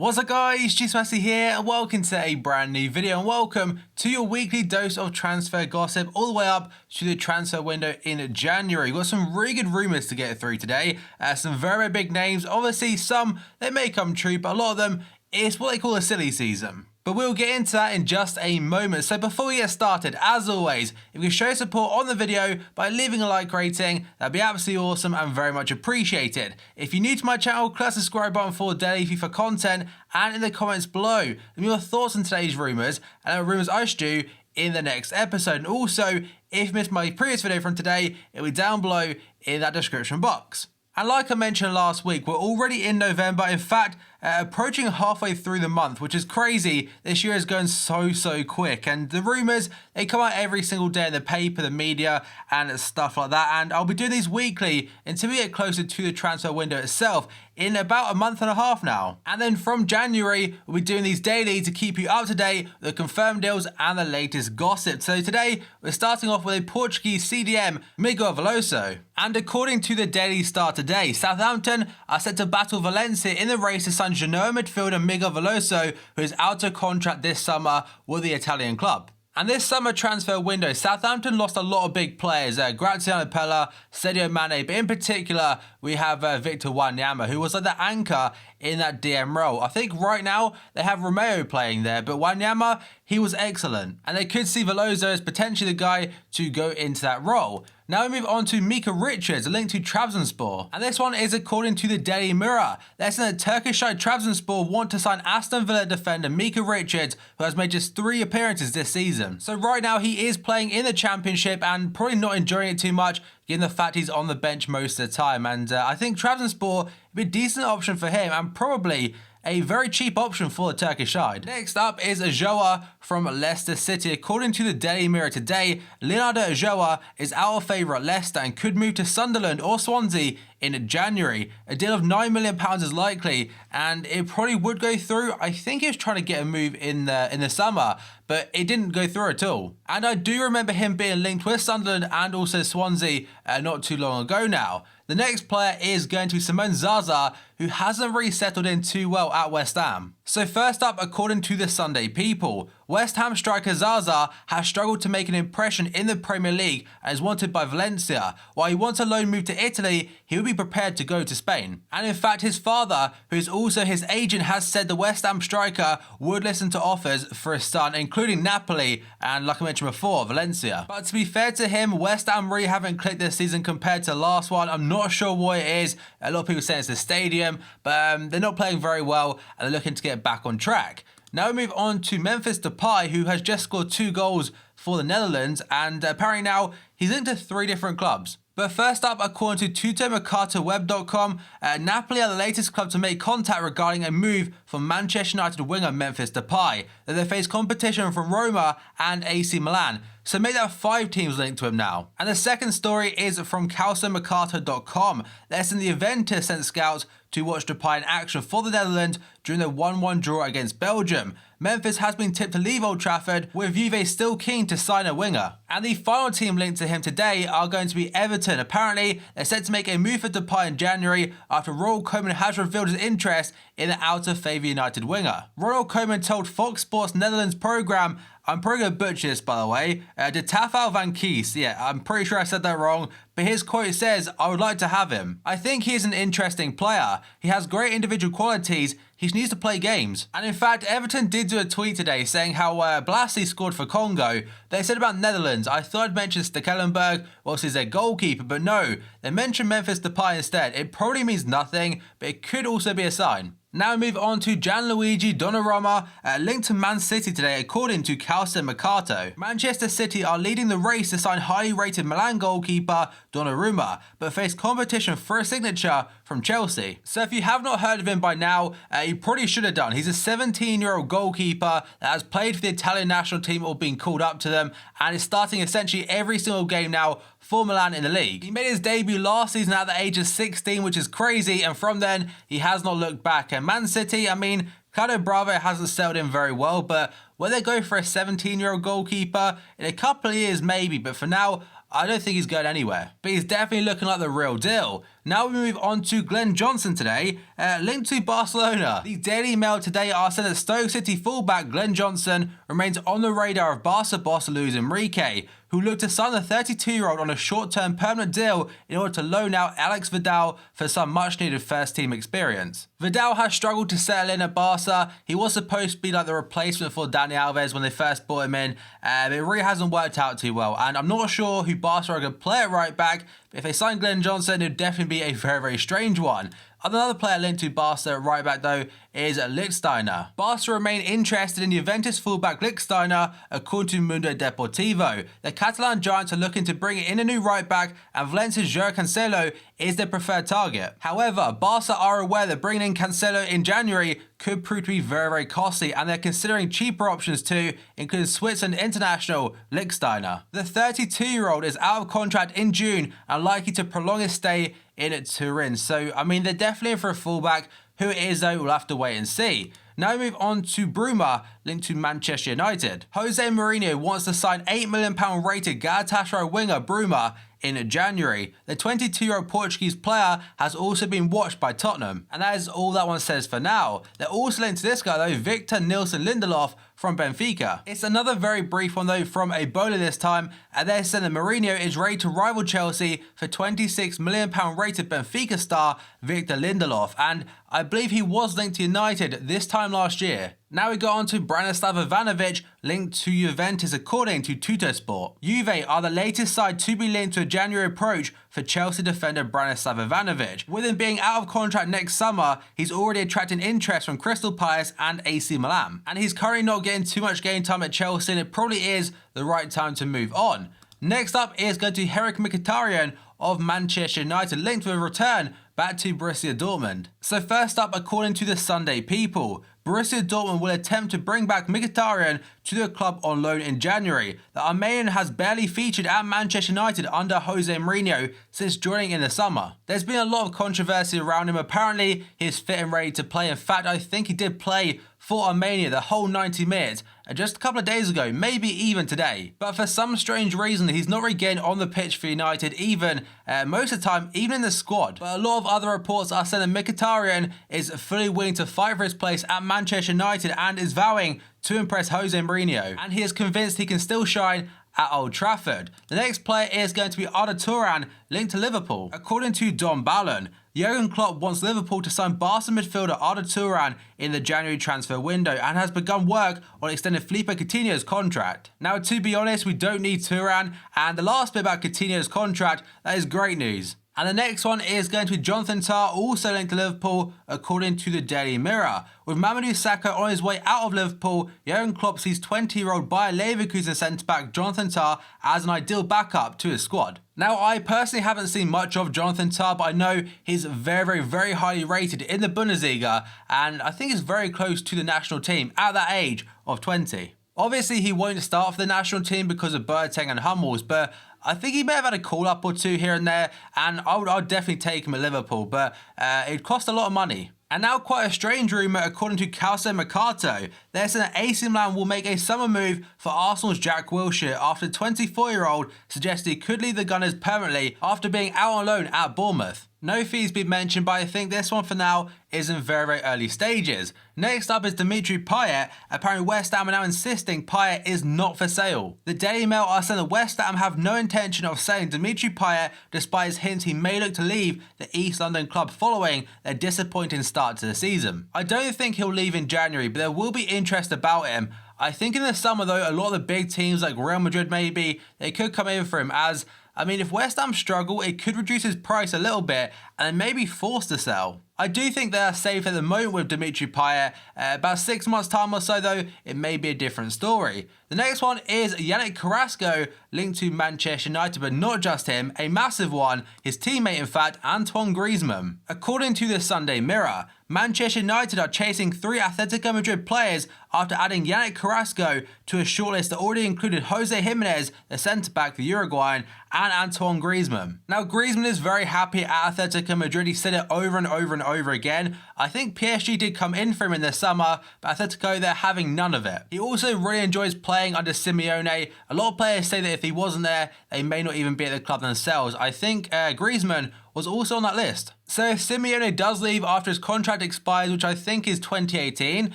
What's up guys, Messi here and welcome to a brand new video and welcome to your weekly dose of transfer gossip all the way up to the transfer window in January. We've got some really good rumours to get through today, some very big names. Obviously some they may come true, but a lot of them is what they call a silly season. But we'll get into that in just a moment. So before we get started, as always, if you can show support on the video by leaving a like rating, that'd be absolutely awesome and very much appreciated. If you're new to my channel, click the subscribe button for daily FIFA content, and in the comments below, leave me your thoughts on today's rumours and the rumours I should do in the next episode. And also, if you missed my previous video from today, it'll be down below in that description box. And like I mentioned last week, we're already in November. In fact, approaching halfway through the month, which is crazy. This year is going so quick. And the rumours, they come out every single day in the paper, the media, and stuff like that. And I'll be doing these weekly until we get closer to the transfer window itself in about a month and a half now. And then from January, we'll be doing these daily to keep you up to date with the confirmed deals and the latest gossip. So today, we're starting off with a Portuguese CDM, Miguel Veloso. And according to the Daily Star today, Southampton are set to battle Valencia in the race to sign Genoa midfielder Miguel Veloso, who is out of contract this summer with the Italian club. And this summer transfer window, Southampton lost a lot of big players, Graziano Pella, Sadio Mane, but in particular, we have Victor Wanyama, who was like the anchor in that DM role. I think right now, they have Romeo playing there, but Wanyama, he was excellent. And they could see Veloso as potentially the guy to go into that role. Now we move on to Micah Richards, a link to Trabzonspor. And this one is according to the Daily Mirror. They're saying the Turkish side Trabzonspor want to sign Aston Villa defender Micah Richards, who has made just 3 appearances this season. So right now he is playing in the Championship and probably not enjoying it too much, given the fact he's on the bench most of the time. And I think Trabzonspor would be a decent option for him and probably a very cheap option for the Turkish side. Next up is Ulloa from Leicester City. According to the Daily Mirror today, Leonardo Ulloa is out of favour at Leicester and could move to Sunderland or Swansea in January. A deal of £9 million is likely, and it probably would go through. I think he was trying to get a move in the summer, but it didn't go through at all. And I do remember him being linked with Sunderland and also Swansea not too long ago now. The next player is going to be Simone Zaza, who hasn't really settled in too well at West Ham. So first up, according to the Sunday People, West Ham striker Zaza has struggled to make an impression in the Premier League and is wanted by Valencia. While he wants a loan move to Italy, he will be prepared to go to Spain. And in fact, his father, who is also his agent, has said the West Ham striker would listen to offers for his son, including Napoli and, like I mentioned before, Valencia. But to be fair to him, West Ham really haven't clicked this season compared to the last one. I'm not sure what it is. A lot of people say it's the stadium, but they're not playing very well and they're looking to get back on track. Now we move on to Memphis Depay, who has just scored 2 goals for the Netherlands, and apparently now he's into 3 different clubs. But first up, according to TutoMercatoWeb.com, Napoli are the latest club to make contact regarding a move from Manchester United winger Memphis Depay, that they face competition from Roma and AC Milan. So make that 5 teams linked to him now. And the second story is from CalcioMercato.com. They're saying the Juventus sent scouts to watch Depay in action for the Netherlands during the 1-1 draw against Belgium. Memphis has been tipped to leave Old Trafford, with Juve still keen to sign a winger. And the final team linked to him today are going to be Everton. Apparently, they're set to make a move for Depay in January after Ronald Koeman has revealed his interest in the out-of-favour United winger. Ronald Koeman told Fox Sports Netherlands programme, I'm probably going to butcher this by the way, de Tafel van Kies, yeah, I'm pretty sure I said that wrong, but his quote says, I would like to have him. I think he is an interesting player. He has great individual qualities, he just needs to play games. And in fact, Everton did do a tweet today saying how Blassie scored for Congo. They said about Netherlands, I thought I'd mention Stekelenburg, whilst he's their goalkeeper, but no, they mentioned Memphis Depay instead. It probably means nothing, but it could also be a sign. Now we move on to Gianluigi Donnarumma, linked to Man City today according to Calcio Mercato. Manchester City are leading the race to sign highly rated Milan goalkeeper Donnarumma, but face competition for a signature from Chelsea. So if you have not heard of him by now, you probably should have done. He's a 17-year-old goalkeeper that has played for the Italian national team or been called up to them and is starting essentially every single game now for Milan in the league. He made his debut last season at the age of 16, which is crazy, and from then he has not looked back. And Man City, I mean, Claudio Bravo hasn't settled in very well, but will they go for a 17-year-old goalkeeper? In a couple of years maybe, but for now, I don't think he's going anywhere. But he's definitely looking like the real deal. Now we move on to Glenn Johnson today, linked to Barcelona. The Daily Mail today are saying that Stoke City fullback Glenn Johnson remains on the radar of Barca boss Luis Enrique, who looked to sign the 32-year-old on a short-term permanent deal in order to loan out Alex Vidal for some much-needed first-team experience. Vidal has struggled to settle in at Barca. He was supposed to be like the replacement for Dani Alves when they first brought him in, but it really hasn't worked out too well, and I'm not sure who Barca are going to play at right back, but if they sign Glenn Johnson, it would definitely be a very, very strange one. Another player linked to Barca at right back though is Lichtsteiner. Barca remain interested in Juventus fullback Lichtsteiner according to Mundo Deportivo. The Catalan giants are looking to bring in a new right back and Valencia's João Cancelo is their preferred target. However, Barca are aware that bringing in Cancelo in January could prove to be very, very costly and they're considering cheaper options too, including Switzerland international Lichtsteiner. The 32-year-old is out of contract in June and likely to prolong his stay in Turin. So, I mean, they're definitely in for a fullback. Who it is, though, we'll have to wait and see. Now we move on to Bruma, linked to Manchester United. Jose Mourinho wants to sign £8 million rated Galatasaray winger Bruma in January. The 22-year-old Portuguese player has also been watched by Tottenham. And that is all that one says for now. They're also linked to this guy, though, Victor Nilsson Lindelof from Benfica. It's another very brief one, though, from Ebola this time, and they're saying that Mourinho is ready to rival Chelsea for £26 million rated Benfica star Victor Lindelof, and I believe he was linked to United this time last year. Now we go on to Branislav Ivanovic, linked to Juventus according to Tuttosport. Juve are the latest side to be linked to a January approach for Chelsea defender Branislav Ivanovic. With him being out of contract next summer, he's already attracting interest from Crystal Palace and AC Milan. And he's currently not getting too much game time at Chelsea, and it probably is the right time to move on. Next up is going to Henrikh Mkhitaryan of Manchester United, linked with a return back to Borussia Dortmund. So first up, according to the Sunday People, Borussia Dortmund will attempt to bring back Mkhitaryan to the club on loan in January. The Armenian has barely featured at Manchester United under Jose Mourinho since joining in the summer. There's been a lot of controversy around him. Apparently, he's fit and ready to play. In fact, I think he did play for Armenia the whole 90 minutes just a couple of days ago, maybe even today. But for some strange reason, he's not really getting on the pitch for United, even most of the time, even in the squad. But a lot of other reports are saying that Mkhitaryan is fully willing to fight for his place at Manchester United and is vowing to impress Jose Mourinho. And he is convinced he can still shine at Old Trafford. The next player is going to be Arda Turan, linked to Liverpool. According to Don Ballon, Jurgen Klopp wants Liverpool to sign Barca midfielder Arda Turan in the January transfer window and has begun work on extending Felipe Coutinho's contract. Now, to be honest, we don't need Turan, and the last bit about Coutinho's contract, that is great news. And the next one is going to be Jonathan Tah, also linked to Liverpool, according to the Daily Mirror. With Mamadou Sakho on his way out of Liverpool, Jurgen Klopp sees 20-year-old Bayer Leverkusen centre-back Jonathan Tah as an ideal backup to his squad. Now, I personally haven't seen much of Jonathan Tah, but I know he's very, very highly rated in the Bundesliga, and I think he's very close to the national team at that age of 20. Obviously, he won't start for the national team because of Boateng and Hummels, but I think he may have had a call-up or two here and there, and I'd definitely take him at Liverpool, but it cost a lot of money. And now quite a strange rumour according to Calcio Mercato. They're saying that AC Milan will make a summer move for Arsenal's Jack Wilshere after the 24-year-old suggested he could leave the Gunners permanently after being out on loan at Bournemouth. No fees been mentioned, but I think this one for now is in very early stages. Next up is Dimitri Payet. Apparently West Ham are now insisting Payet is not for sale. The Daily Mail are saying that West Ham have no intention of selling Dimitri Payet despite his hints he may look to leave the East London club following their disappointing start to the season. I don't think he'll leave in January, but there will be interest about him. I think in the summer though, a lot of the big teams like Real Madrid maybe, they could come in for him as, I mean, if West Ham struggle, it could reduce his price a little bit and then maybe forced to sell. I do think they are safe at the moment with Dimitri Payet. About 6 months time or so though, it may be a different story. The next one is Yannick Carrasco, linked to Manchester United, but not just him, a massive one, his teammate in fact, Antoine Griezmann. According to the Sunday Mirror, Manchester United are chasing 3 Atletico Madrid players after adding Yannick Carrasco to a shortlist that already included Jose Jimenez, the centre-back, the Uruguayan, and Antoine Griezmann. Now, Griezmann is very happy at Atletico Madrid. He said it over and over and over again. I think PSG did come in for him in the summer, but Atletico, they're having none of it. He also really enjoys playing under Simeone. A lot of players say that if he wasn't there, they may not even be at the club themselves. I think Griezmann was also on that list. So if Simeone does leave after his contract expires, which I think is 2018,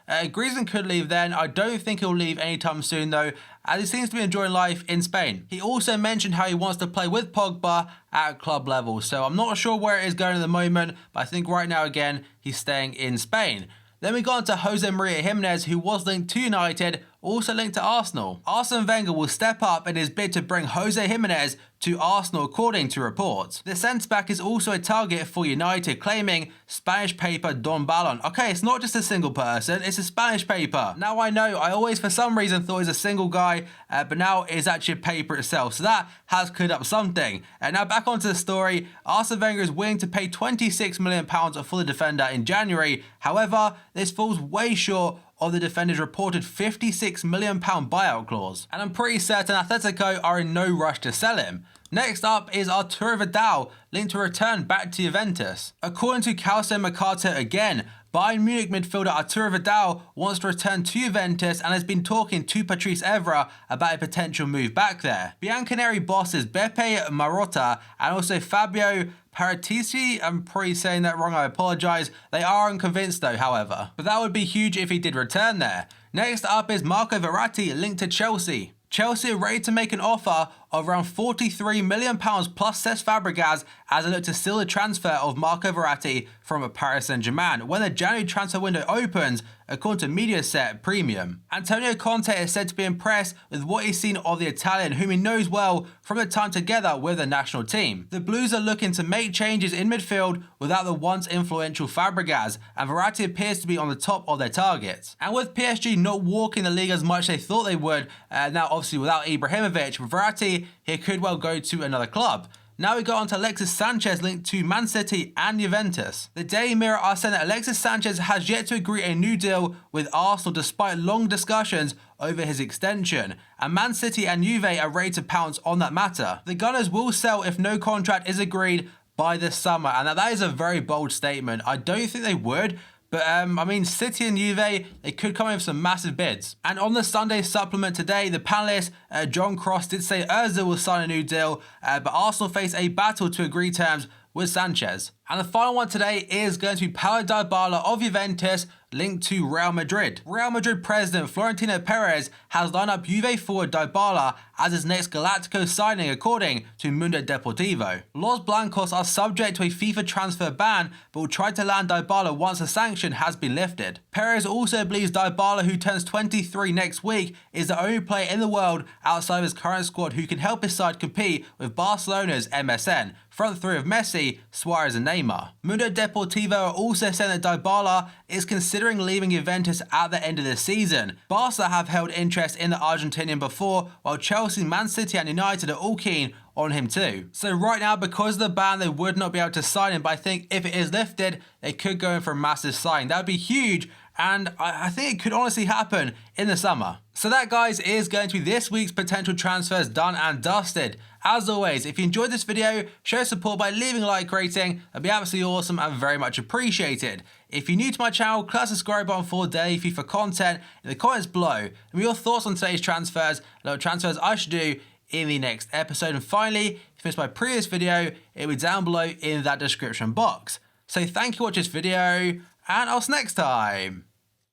Griezmann could leave then. I don't think he'll leave anytime soon though, as he seems to be enjoying life in Spain. He also mentioned how he wants to play with Pogba at club level, so I'm not sure where it is going at the moment, but I think right now again, he's staying in Spain. Then we got on to Jose Maria Jimenez, who was linked to United, also linked to Arsenal. Arsene Wenger will step up in his bid to bring Jose Jimenez to Arsenal, according to reports. The centre-back is also a target for United, claiming Spanish paper Don Balon. Okay, it's not just a single person, it's a Spanish paper. Now I know, I always for some reason thought it was a single guy, but now it's actually a paper itself, so that has cleared up something. Now back onto the story, Arsene Wenger is willing to pay £26 million for the defender in January. However, this falls way short of the defender's reported £56 million buyout clause. And I'm pretty certain Atletico are in no rush to sell him. Next up is Arturo Vidal, linked to return back to Juventus. According to Calcio Mercato again, Bayern Munich midfielder Arturo Vidal wants to return to Juventus and has been talking to Patrice Evra about a potential move back there. Bianconeri bosses Beppe Marotta and also Fabio Paratici, I'm probably saying that wrong, I apologise. They are unconvinced though, however. But that would be huge if he did return there. Next up is Micah Richards linked to Chelsea. Chelsea are ready to make an offer of around £43 million plus Cesc Fabregas as they look to seal the transfer of Micah Richards from Paris Saint-Germain when the January transfer window opens, according to Mediaset Premium. Antonio Conte is said to be impressed with what he's seen of the Italian, whom he knows well from the time together with the national team. The Blues are looking to make changes in midfield without the once influential Fabregas, and Verratti appears to be on the top of their targets. And with PSG not walking the league as much as they thought they would, now obviously without Ibrahimovic, Verratti, he could well go to another club. Now we go on to Alexis Sanchez linked to Man City and Juventus. The Daily Mirror are saying that Alexis Sanchez has yet to agree a new deal with Arsenal despite long discussions over his extension, and Man City and Juve are ready to pounce on that matter. The Gunners will sell if no contract is agreed by this summer, and that is a very bold statement. I don't think they would. But, I mean, City and Juve, they could come in with some massive bids. And on the Sunday supplement today, the panelist, John Cross, did say Ozil will sign a new deal, but Arsenal face a battle to agree terms with Sanchez. And the final one today is going to be Paulo Dybala of Juventus linked to Real Madrid. Real Madrid president Florentino Perez has lined up Juve forward Dybala as his next Galactico signing, according to Mundo Deportivo. Los Blancos are subject to a FIFA transfer ban, but will try to land Dybala once the sanction has been lifted. Perez also believes Dybala, who turns 23 next week, is the only player in the world outside of his current squad who can help his side compete with Barcelona's MSN, front three of Messi, Suarez and Neymar. Mundo Deportivo are also saying that Dybala is considering leaving Juventus at the end of the season. Barca have held interest in the Argentinian before, while Chelsea, Man City and United are all keen on him too. So right now, because of the ban, they would not be able to sign him, but I think if it is lifted, they could go in for a massive signing. That would be huge, and I think it could honestly happen in the summer. So that, guys, is going to be this week's potential transfers done and dusted. As always, if you enjoyed this video, show support by leaving a like rating. That'd be absolutely awesome and very much appreciated. If you're new to my channel, click the subscribe button for daily FIFA content in the comments below. And your thoughts on today's transfers and what transfers I should do in the next episode. And finally, if you missed my previous video, it'll be down below in that description box. So thank you for watching this video, and I'll see you next time.